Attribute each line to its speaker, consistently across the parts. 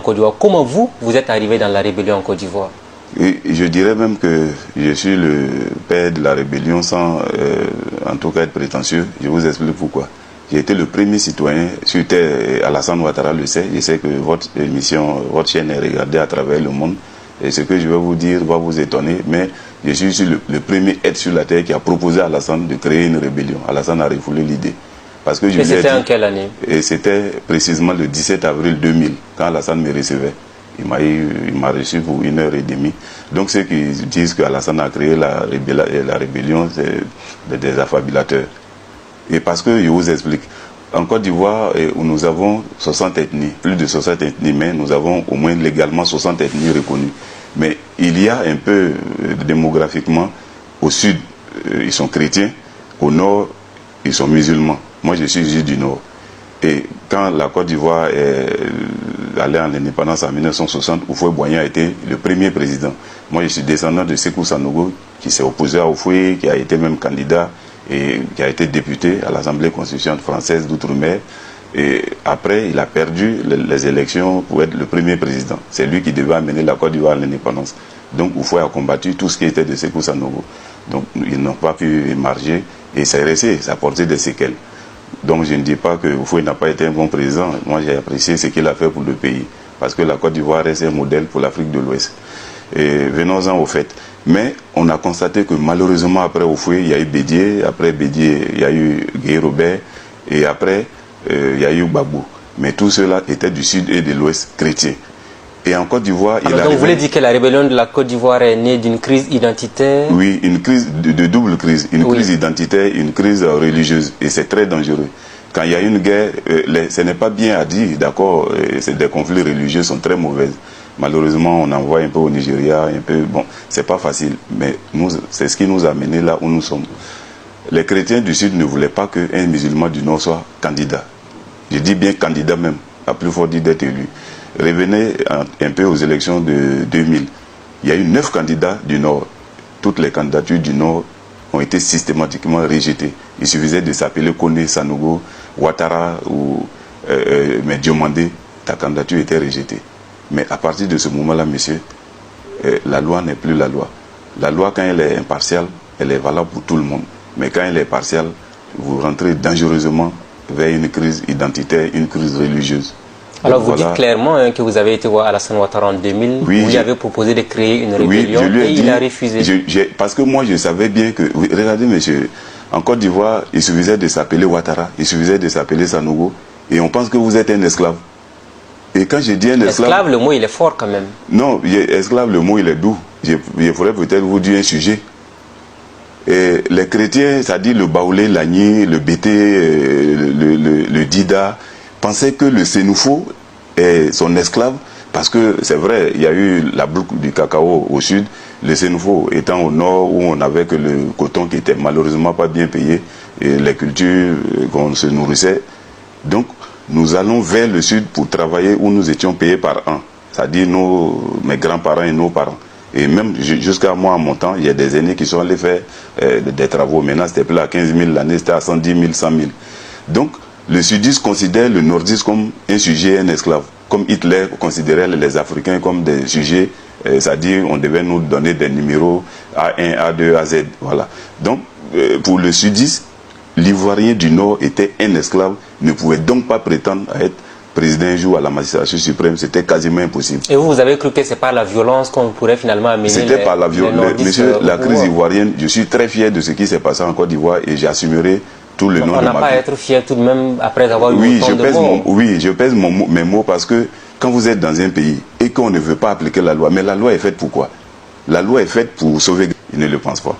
Speaker 1: Côte d'Ivoire. Comment vous êtes arrivé dans la rébellion en Côte d'Ivoire?
Speaker 2: Et je dirais même que je suis le père de la rébellion sans en tout cas être prétentieux. Je vous explique pourquoi. J'ai été le premier citoyen sur terre, Alassane Ouattara le sait. Je sais que votre émission, votre chaîne est regardée à travers le monde. Et ce que je vais vous dire va vous étonner, mais je suis le premier être sur la terre qui a proposé à Alassane de créer une rébellion. Alassane a refoulé l'idée. Parce que je
Speaker 1: et c'était en quelle année?
Speaker 2: Et c'était précisément le 17 avril 2000, quand Alassane me recevait. Il m'a reçu pour 1h30. Donc ceux qui disent qu'Alassane a créé la rébellion, c'est des affabulateurs. Et parce que je vous explique, en Côte d'Ivoire, nous avons 60 ethnies, plus de 60 ethnies, mais nous avons au moins légalement 60 ethnies reconnues. Mais il y a un peu démographiquement, au sud, ils sont chrétiens, au nord, ils sont musulmans. Moi, je suis juste du nord. Et quand la Côte d'Ivoire est allée en indépendance en 1960, Houphouët-Boigny a été le premier président. Moi, je suis descendant de Sékou Sanogo, qui s'est opposé à Houphouët, qui a été même candidat et qui a été député à l'Assemblée constituante française d'Outre-mer. Et après, il a perdu les élections pour être le premier président. C'est lui qui devait amener la Côte d'Ivoire à l'indépendance. Donc Houphouët a combattu tout ce qui était de Sékou Sanogo. Donc ils n'ont pas pu émarger et c'est resté, ça a porté des séquelles. Donc je ne dis pas que Houphouët n'a pas été un bon président. Moi j'ai apprécié ce qu'il a fait pour le pays. Parce que la Côte d'Ivoire reste un modèle pour l'Afrique de l'Ouest. Et venons-en au fait. Mais on a constaté que malheureusement après Houphouët, il y a eu Bédié. Après Bédié, il y a eu Guy Robert. Et après, il y a eu Gbagbo. Mais tout cela était du sud et de l'ouest chrétien. Et en Côte d'Ivoire,
Speaker 1: donc vous voulez dire que la rébellion de la Côte d'Ivoire est née d'une crise identitaire?
Speaker 2: Oui, une crise de double crise. Une crise identitaire, une crise religieuse. Et c'est très dangereux. Quand il y a une guerre, ce n'est pas bien à dire, d'accord, des conflits religieux sont très mauvais. Malheureusement, on en voit un peu au Nigeria, un peu, bon, c'est pas facile. Mais c'est ce qui nous a menés là où nous sommes. Les chrétiens du Sud ne voulaient pas qu'un musulman du Nord soit candidat. Je dis bien candidat même, à plus fort dit d'être élu. Revenez un peu aux élections de 2000. Il y a eu 9 candidats du Nord. Toutes les candidatures du Nord ont été systématiquement rejetées. Il suffisait de s'appeler Kone, Sanogo, Ouattara ou Diomandé. Ta candidature était rejetée. Mais à partir de ce moment-là, monsieur, la loi n'est plus la loi. La loi, quand elle est impartiale, elle est valable pour tout le monde. Mais quand elle est partielle, vous rentrez dangereusement vers une crise identitaire, une crise religieuse.
Speaker 1: Alors vous dites clairement que vous avez été voir Alassane Ouattara en 2000, vous lui avez proposé de créer une rébellion et il a refusé.
Speaker 2: Parce que moi je savais bien que, regardez monsieur, en Côte d'Ivoire, il suffisait de s'appeler Ouattara, il suffisait de s'appeler Sanogo, et on pense que vous êtes un esclave. Et quand je dis un esclave...
Speaker 1: Esclave, le mot il est fort quand même.
Speaker 2: Non, esclave, le mot il est doux. Je pourrais peut-être vous dire un sujet. Et les chrétiens, c'est-à-dire le Baoulé, l'Agni, le Bété, le Dida, pensaient que le Sénoufo est son esclave, parce que c'est vrai, il y a eu la boucle du cacao au sud, le Sénoufo étant au nord, où on n'avait que le coton qui était malheureusement pas bien payé, et les cultures qu'on se nourrissait. Donc, nous allons vers le sud pour travailler où nous étions payés par an, c'est-à-dire mes grands-parents et nos parents. Et même jusqu'à moi, en mon temps, il y a des aînés qui sont allés faire des travaux. Maintenant, c'était plus à 15 000 l'année, c'était à 110 000, 100 000. Donc, le sudiste considère le nordiste comme un sujet, un esclave. Comme Hitler considérait les Africains comme des sujets, c'est-à-dire on devait nous donner des numéros A1, A2, AZ. Voilà. Donc, pour le sudiste, l'Ivoirien du Nord était un esclave, ne pouvait donc pas prétendre à être président un jour à la magistrature suprême, c'était quasiment impossible.
Speaker 1: Et vous avez cru que c'est par la violence qu'on pourrait finalement amener
Speaker 2: C'était par la violence. Monsieur, la crise ivoirienne, je suis très fier de ce qui s'est passé en Côte d'Ivoire et j'assumerai tout le nom de ma vie.
Speaker 1: On n'a pas à être fier tout de même après avoir eu autant de mots.
Speaker 2: Oui, je pèse mes mots parce que quand vous êtes dans un pays et qu'on ne veut pas appliquer la loi, mais la loi est faite pour quoi? La loi est faite pour sauver. Ils ne le pensent pas.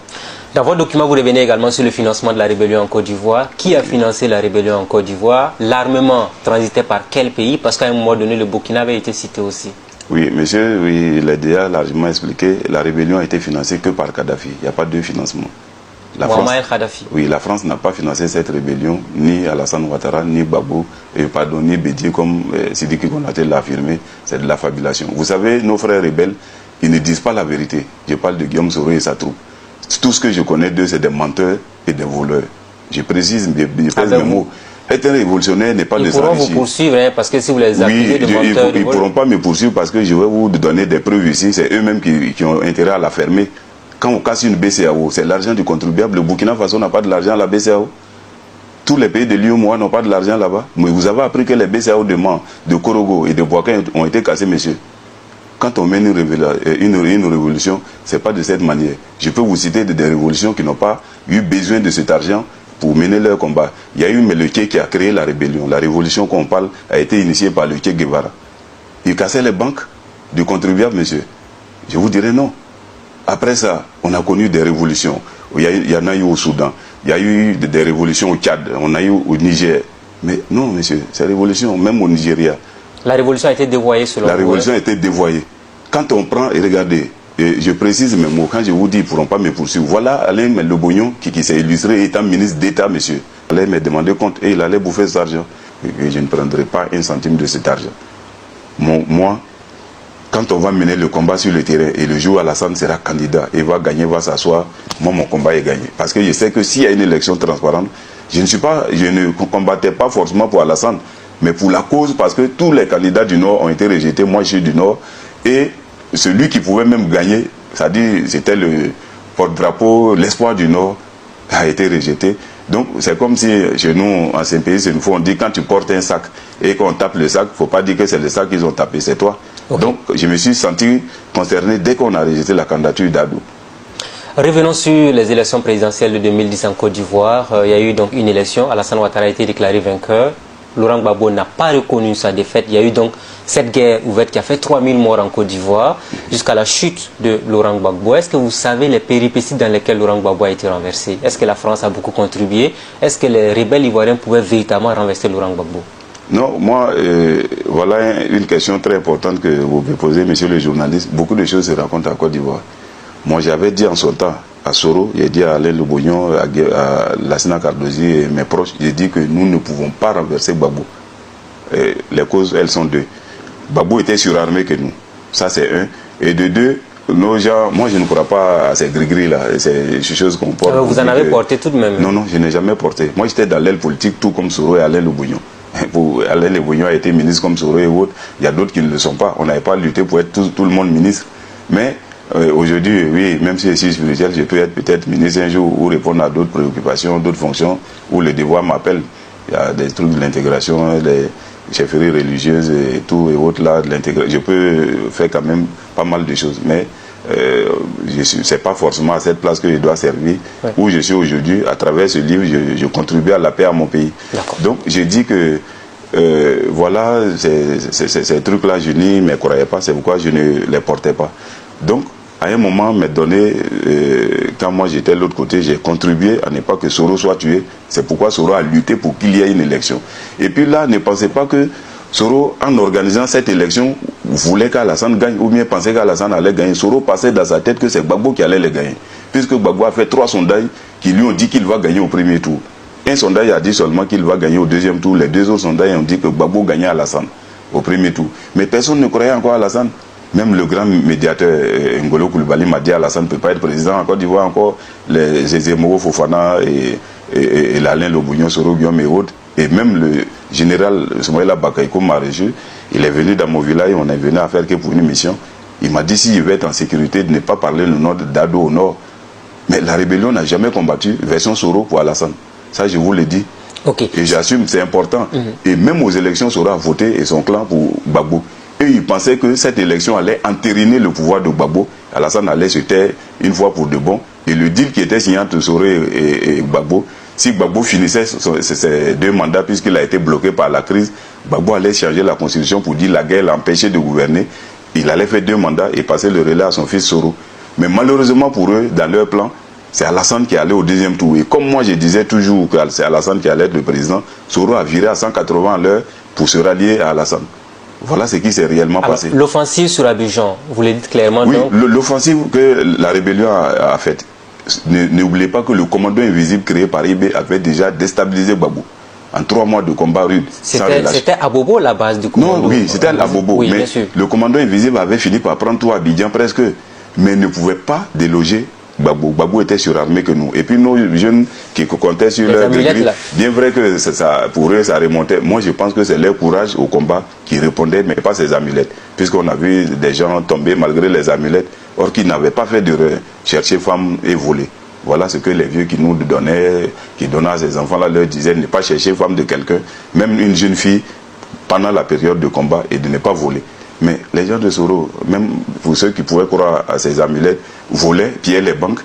Speaker 1: Dans votre document, vous revenez également sur le financement de la rébellion en Côte d'Ivoire. Qui a financé la rébellion en Côte d'Ivoire? L'armement transitait par quel pays? Parce qu'à un moment donné, le Burkina avait été cité aussi.
Speaker 2: Oui, monsieur, oui, il a déjà largement expliqué. La rébellion a été financée que par Kadhafi. Il n'y a pas de financement.
Speaker 1: Mohamed Kadhafi.
Speaker 2: Oui, la France n'a pas financé cette rébellion, ni Alassane Ouattara, ni Gbagbo, ni Bédié, comme Sidiki Konaté l'a affirmé. C'est de la fabulation. Vous savez, nos frères rebelles, ils ne disent pas la vérité. Je parle de Guillaume Soro et sa troupe. Tout ce que je connais d'eux, c'est des menteurs et des voleurs. Je précise, mes mots. Être un révolutionnaire n'est pas de s'enrichir.
Speaker 1: Ils pourront vous poursuivre, hein, parce que si vous les accusez de menteur...
Speaker 2: Ils ne pourront pas me poursuivre parce que je vais vous donner des preuves ici. C'est eux-mêmes qui ont intérêt à la fermer. Quand on casse une BCAO, c'est l'argent du contribuable. Le Burkina Faso n'a pas de l'argent à la BCAO. Tous les pays de l'UEMOA n'ont pas de l'argent là-bas. Mais vous avez appris que les BCAO de Mans, de Korogo et de Boakai ont été cassés, monsieur. Quand on mène une révolution, ce n'est pas de cette manière. Je peux vous citer des révolutions qui n'ont pas eu besoin de cet argent pour mener leur combat. Il y a eu le Che qui a créé la rébellion. La révolution qu'on parle a été initiée par le Che Guevara. Il cassait les banques du contribuable, monsieur. Je vous dirais non. Après ça, on a connu des révolutions. Il y en a eu au Soudan. Il y a eu des révolutions au Tchad. On a eu au Niger. Mais non, monsieur, ces révolutions, même au Nigeria.
Speaker 1: La révolution a été dévoyée selon vous.
Speaker 2: La révolution a été dévoyée. Quand on prend, et regardez, et je précise mes mots, quand je vous dis, ils ne pourront pas me poursuivre. Voilà Alain Le Bognon qui s'est illustré étant ministre d'État, monsieur. Il allait me demander compte et il allait bouffer cet argent. Et je ne prendrai pas un centime de cet argent. Moi, quand on va mener le combat sur le terrain et le jour Alassane sera candidat et va gagner, va s'asseoir, moi mon combat est gagné. Parce que je sais que s'il y a une élection transparente, je ne combattais pas forcément pour Alassane, mais pour la cause, parce que tous les candidats du Nord ont été rejetés, moi je suis du Nord, et celui qui pouvait même gagner, c'est-à-dire c'était le porte-drapeau, l'espoir du Nord, a été rejeté. Donc c'est comme si chez nous, en pays, c'est une fois on dit quand tu portes un sac et qu'on tape le sac, il ne faut pas dire que c'est le sac qu'ils ont tapé, c'est toi. Okay. Donc je me suis senti concerné dès qu'on a rejeté la candidature d'Adou.
Speaker 1: Revenons sur les élections présidentielles de 2010 en Côte d'Ivoire. Il y a eu donc une élection, Alassane Ouattara a été déclaré vainqueur. Laurent Gbagbo n'a pas reconnu sa défaite. Il y a eu donc cette guerre ouverte qui a fait 3000 morts en Côte d'Ivoire jusqu'à la chute de Laurent Gbagbo. Est-ce que vous savez les péripéties dans lesquelles Laurent Gbagbo a été renversé? Est-ce que la France a beaucoup contribué? Est-ce que les rebelles ivoiriens pouvaient véritablement renverser Laurent Gbagbo?
Speaker 2: Non, moi, voilà une question très importante que vous pouvez poser, monsieur le journaliste. Beaucoup de choses se racontent en Côte d'Ivoire. Moi, j'avais dit en son temps à Soro, j'ai dit à Alain Le Bognon, à Lassina Cardozi et mes proches, j'ai dit que nous ne pouvons pas renverser Gbagbo. Les causes, elles sont deux. Gbagbo était surarmé que nous. Ça, c'est un. Et de deux, nos gens, moi, je ne crois pas à ces gris-gris là, ces choses qu'on porte.
Speaker 1: Vous en avez porté tout de même?
Speaker 2: Non, non, je n'ai jamais porté. Moi, j'étais dans l'aile politique, tout comme Soro et Alain Le Bognon. Alain Le Bognon a été ministre comme Soro et autres. Il y a d'autres qui ne le sont pas. On n'avait pas lutté pour être tout le monde ministre. Mais aujourd'hui, oui, même si je suis spirituel, je peux être peut-être ministre un jour ou répondre à d'autres préoccupations, d'autres fonctions où le devoir m'appelle. Il y a des trucs de l'intégration, des chefferies religieuses et tout et autres là. Je peux faire quand même pas mal de choses. Mais ce n'est pas forcément à cette place que je dois servir, ouais. Où je suis aujourd'hui. À travers ce livre, je contribue à la paix à mon pays. Donc, je dis que voilà, ces trucs-là, je n'y me croyais pas, c'est pourquoi je ne les portais pas. Donc, à un moment donné, quand moi j'étais de l'autre côté, j'ai contribué à ne pas que Soro soit tué. C'est pourquoi Soro a lutté pour qu'il y ait une élection. Et puis là, ne pensez pas que Soro, en organisant cette élection, voulait qu'Alassane gagne ou bien pensait qu'Alassane allait gagner. Soro passait dans sa tête que c'est Gbagbo qui allait les gagner. Puisque Gbagbo a fait 3 sondages qui lui ont dit qu'il va gagner au premier tour. Un sondage a dit seulement qu'il va gagner au deuxième tour. Les 2 autres sondages ont dit que Gbagbo gagnait Alassane au premier tour. Mais personne ne croyait encore à Alassane. Même le grand médiateur Ngolo Koulibaly m'a dit Alassane ne peut pas être président en Côte d'Ivoire encore. Les Zézémoro Fofana et l'Alain Le Bognon, Soro Guillaume et autres. Et même le général Soumaïla Bakaïko m'a reçu. Il est venu dans mon village, on est venu à faire que pour une mission. Il m'a dit si je vais être en sécurité, de ne pas parler le nom d'Ado au nord. Mais la rébellion n'a jamais combattu version Soro pour Alassane. Ça, je vous le dis.
Speaker 1: Okay.
Speaker 2: Et j'assume, c'est important. Et même aux élections, Soro a voté et son clan pour Gbagbo. Et ils pensaient que cette élection allait entériner le pouvoir de Gbagbo. Alassane allait se taire une fois pour de bon. Et le deal qui était signé entre Soro et Gbagbo, si Gbagbo finissait ses 2 mandats, puisqu'il a été bloqué par la crise, Gbagbo allait changer la constitution pour dire la guerre l'empêchait de gouverner. Il allait faire 2 mandats et passer le relais à son fils Soro. Mais malheureusement pour eux, dans leur plan, c'est Alassane qui allait au 2e tour. Et comme moi je disais toujours que c'est Alassane qui allait être le président, Soro a viré à 180 à l'heure pour se rallier à Alassane. Voilà ce qui s'est réellement passé.
Speaker 1: L'offensive sur Abidjan, vous le dites clairement.
Speaker 2: Oui, l'offensive que la rébellion a faite. N'oubliez pas que le commando invisible créé par IB avait déjà déstabilisé Gbagbo. En 3 mois de combat rude.
Speaker 1: C'était à Bobo la base du commando.
Speaker 2: Non, oui, c'était à Bobo. Oui, mais le commando invisible avait fini par prendre tout Abidjan presque, mais ne pouvait pas déloger Gbagbo. Gbagbo était surarmé que nous. Et puis nos jeunes qui comptaient sur leur degré, bien vrai que ça, pour eux ça remontait. Moi je pense que c'est leur courage au combat qui répondait, mais pas ces amulettes. Puisqu'on a vu des gens tomber malgré les amulettes, or qu'ils n'avaient pas fait d'erreur, chercher femmes et voler. Voilà ce que les vieux qui nous donnaient, qui donnaient à ces enfants-là, leur disaient, ne pas chercher femme de quelqu'un, même une jeune fille, pendant la période de combat, et de ne pas voler. Mais les gens de Soro, même pour ceux qui pouvaient croire à ces amulettes, volaient, pillaient les banques,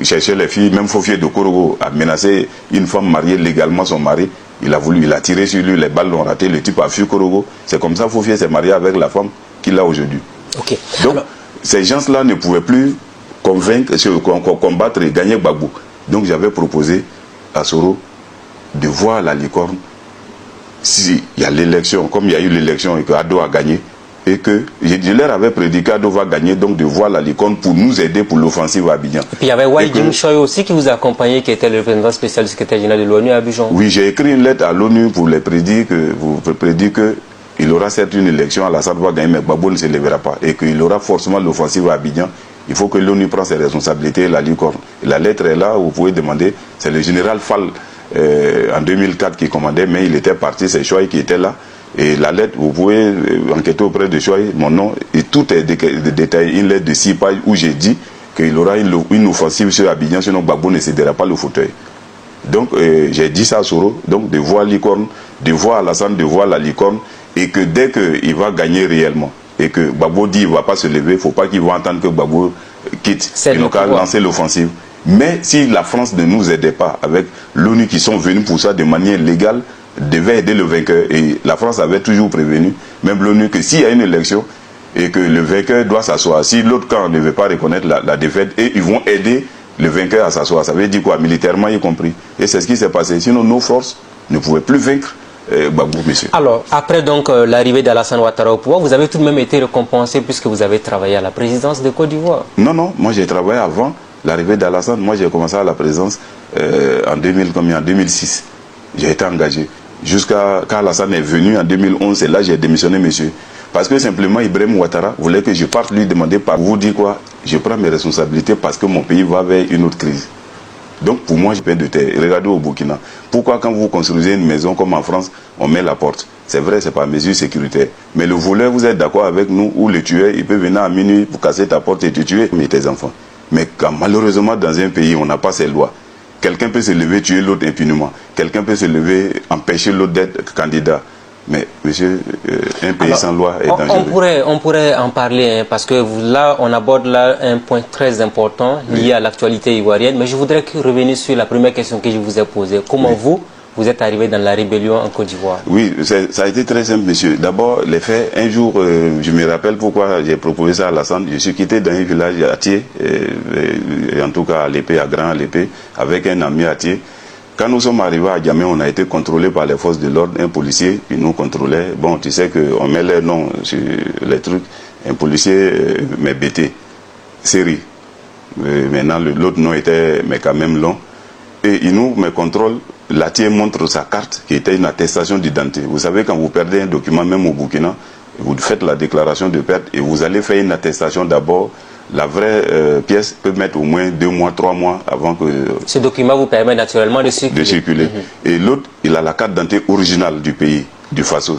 Speaker 2: cherchaient les filles. Même Fofié de Korogo a menacé une femme mariée légalement son mari. Il a tiré sur lui, les balles l'ont raté, le type a fui Korogo. C'est comme ça que Fofié s'est marié avec la femme qu'il a aujourd'hui. Okay. Donc, ces gens-là ne pouvaient plus combattre et gagner Gbagbo. Donc j'avais proposé à Soro de voir la licorne s'il y a l'élection, comme il y a eu l'élection et que Ado a gagné, et que je leur avais prédit qu'Ado va gagner, donc de voir la licorne pour nous aider pour l'offensive à Abidjan. Et puis il y avait Wai Jing-Choi aussi qui vous accompagnait, qui était le représentant spécial du secrétaire général de l'ONU à Abidjan. Oui, j'ai écrit une lettre à l'ONU pour les prédire que il aura certes une élection, Alassane va gagner, mais Gbagbo ne se lèvera pas, et qu'il aura forcément l'offensive à Abidjan. Il faut que l'ONU prenne ses responsabilités, la licorne. Et la lettre est là, vous pouvez demander, c'est le général Fall en 2004 qui commandait, mais il était parti, c'est Chouaï qui était là. Et la lettre, vous pouvez enquêter auprès de Chouaï, mon nom, et tout est détaillé, une lettre de 6 pages où j'ai dit qu'il aura une offensive sur Abidjan, sinon Gbagbo ne cédera pas le fauteuil. Donc j'ai dit ça à Soro, donc de voir licorne, de voir Alassane, de voir la licorne, et que dès qu'il va gagner réellement, et que Gbagbo dit qu'il ne va pas se lever, il ne faut pas qu'il va entendre que Gbagbo quitte, il n'a qu'à lancer l'offensive. Mais si la France ne nous aidait pas, avec l'ONU qui sont venus pour ça de manière légale, devait aider le vainqueur. Et la France avait toujours prévenu, même l'ONU, que s'il y a une élection et que le vainqueur doit s'asseoir, si l'autre camp ne veut pas reconnaître la défaite, et ils vont aider le vainqueur à s'asseoir. Ça veut dire quoi? Militairement y compris. Et c'est ce qui s'est passé. Sinon, nos forces ne pouvaient plus vaincre Gbagbo, monsieur. Alors, après donc l'arrivée d'Alassane Ouattara au pouvoir, vous avez tout de même été récompensé puisque vous avez travaillé à la présidence de Côte d'Ivoire. Non, non, moi j'ai travaillé avant l'arrivée d'Alassane. Moi j'ai commencé à la présidence en 2006. J'ai été engagé. Jusqu'à quand Alassane est venu en 2011, et là j'ai démissionné, monsieur. Parce que simplement Ibrahim Ouattara voulait que je parte lui demander par vous dire quoi? Je prends mes responsabilités parce que mon pays va vers une autre crise. Donc pour moi, je paie de terre. Regardez au Burkina. Pourquoi quand vous construisez une maison comme en France, on met la porte? C'est vrai, c'est pas mesure sécuritaire. Mais le voleur, vous êtes d'accord avec nous, ou le tueur, il peut venir à minuit pour casser ta porte et te tuer, mais tes enfants. Mais quand malheureusement dans un pays, on n'a pas ces lois. Quelqu'un peut se lever, tuer l'autre impunément. Quelqu'un peut se lever, empêcher l'autre d'être candidat. Mais, monsieur, un pays sans loi est dangereux. On pourrait en parler, hein, parce que là, on aborde là un point très important lié à l'actualité ivoirienne. Mais je voudrais revenir sur la première question que je vous ai posée. Comment vous êtes arrivé dans la rébellion en Côte d'Ivoire? Oui, ça a été très simple, monsieur. D'abord, les faits, un jour, je me rappelle pourquoi j'ai proposé ça à Alassane. Je suis quitté dans un village à Thiers, en tout cas à l'épée, à Grand à l'épée, avec un ami à Thiers. Quand nous sommes arrivés à Djamé, on a été contrôlés par les forces de l'ordre. Un policier qui nous contrôlait. Bon, tu sais qu'on met les noms sur les trucs. Un policier m'est bêté. Série. Maintenant, l'autre nom était mais quand même long. Et il nous me contrôle. L'ATIE montre sa carte qui était une attestation d'identité. Vous savez, quand vous perdez un document, même au Burkina, vous faites la déclaration de perte et vous allez faire une attestation d'abord. La vraie pièce peut mettre au moins 2 mois, 3 mois avant que... Ce document vous permet naturellement de circuler. Et l'autre, il a la carte d'identité originale du pays, du Faso.